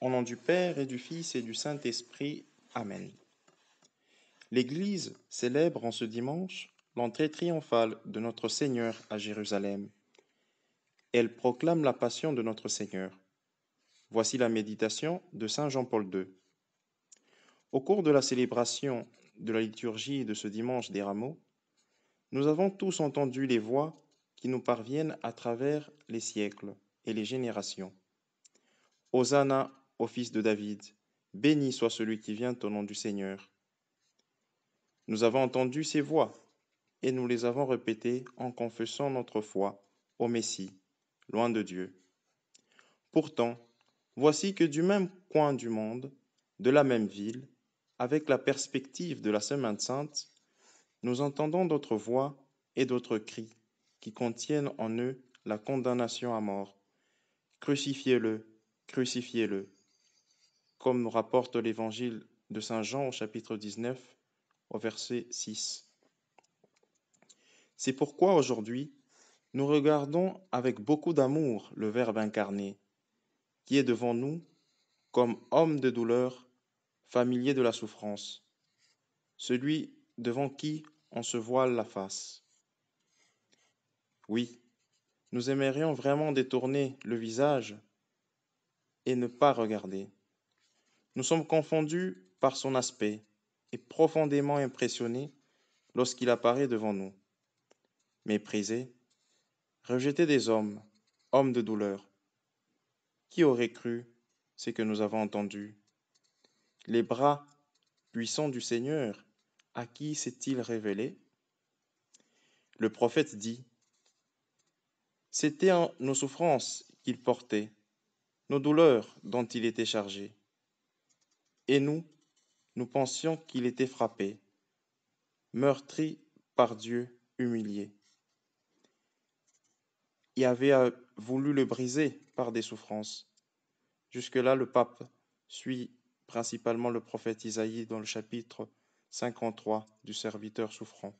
Au nom du Père et du Fils et du Saint-Esprit. Amen. L'Église célèbre en ce dimanche l'entrée triomphale de notre Seigneur à Jérusalem. Elle proclame la passion de notre Seigneur. Voici la méditation de Saint Jean-Paul II. Au cours de la célébration de la liturgie de ce dimanche des Rameaux, nous avons tous entendu les voix qui nous parviennent à travers les siècles et les générations. Hosanna au fils de David, béni soit celui qui vient au nom du Seigneur. Nous avons entendu ces voix et nous les avons répétées en confessant notre foi au Messie, loin de Dieu. Pourtant, voici que du même coin du monde, de la même ville, avec la perspective de la Semaine sainte, nous entendons d'autres voix et d'autres cris qui contiennent en eux la condamnation à mort. Crucifiez-le, crucifiez-le, comme nous rapporte l'Évangile de Saint Jean au chapitre 19, au verset 6. C'est pourquoi aujourd'hui, nous regardons avec beaucoup d'amour le Verbe incarné, qui est devant nous comme homme de douleur, familier de la souffrance, celui devant qui on se voile la face. Oui, nous aimerions vraiment détourner le visage et ne pas regarder. Nous sommes confondus par son aspect et profondément impressionnés lorsqu'il apparaît devant nous. Méprisé, rejeté des hommes, homme de douleur. Qui aurait cru ce que nous avons entendu? Les bras puissants du Seigneur, à qui s'est-il révélé? Le prophète dit, c'était nos souffrances qu'il portait, nos douleurs dont il était chargé. Et nous pensions qu'il était frappé, meurtri par Dieu, humilié. Yahvé a voulu le briser par des souffrances. Jusque-là, le pape suit principalement le prophète Isaïe dans le chapitre 53 du serviteur souffrant.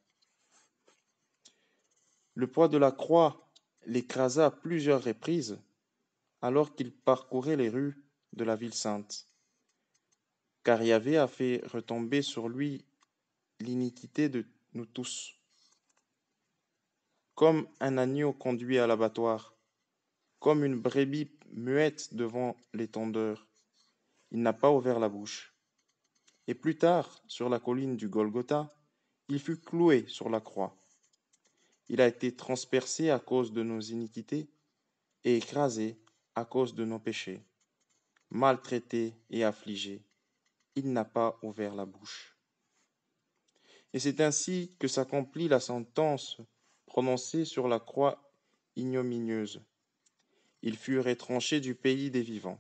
Le poids de la croix l'écrasa à plusieurs reprises alors qu'il parcourait les rues de la ville sainte, car Yahvé a fait retomber sur lui l'iniquité de nous tous. Comme un agneau conduit à l'abattoir, comme une brebis muette devant les tondeurs, il n'a pas ouvert la bouche. Et plus tard, sur la colline du Golgotha, il fut cloué sur la croix. Il a été transpercé à cause de nos iniquités et écrasé à cause de nos péchés. Maltraité et affligé, il n'a pas ouvert la bouche. Et c'est ainsi que s'accomplit la sentence prononcée sur la croix ignominieuse. Il fut retranché du pays des vivants.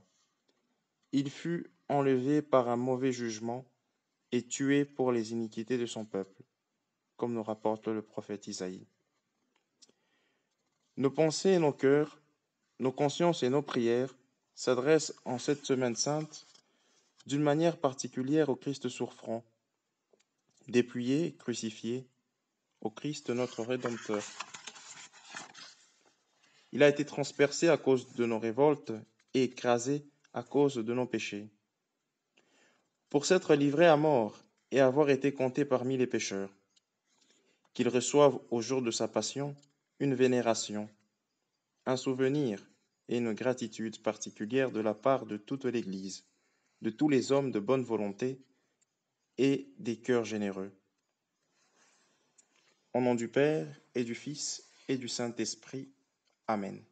Il fut enlevé par un mauvais jugement et tué pour les iniquités de son peuple, comme nous rapporte le prophète Isaïe. Nos pensées et nos cœurs, nos consciences et nos prières s'adressent en cette semaine sainte d'une manière particulière au Christ souffrant, dépouillé, crucifié, au Christ notre Rédempteur. Il a été transpercé à cause de nos révoltes et écrasé à cause de nos péchés. Pour s'être livré à mort et avoir été compté parmi les pécheurs, qu'il reçoive au jour de sa passion une vénération, un souvenir et une gratitude particulière de la part de toute l'Église, de tous les hommes de bonne volonté et des cœurs généreux. Au nom du Père et du Fils et du Saint-Esprit. Amen.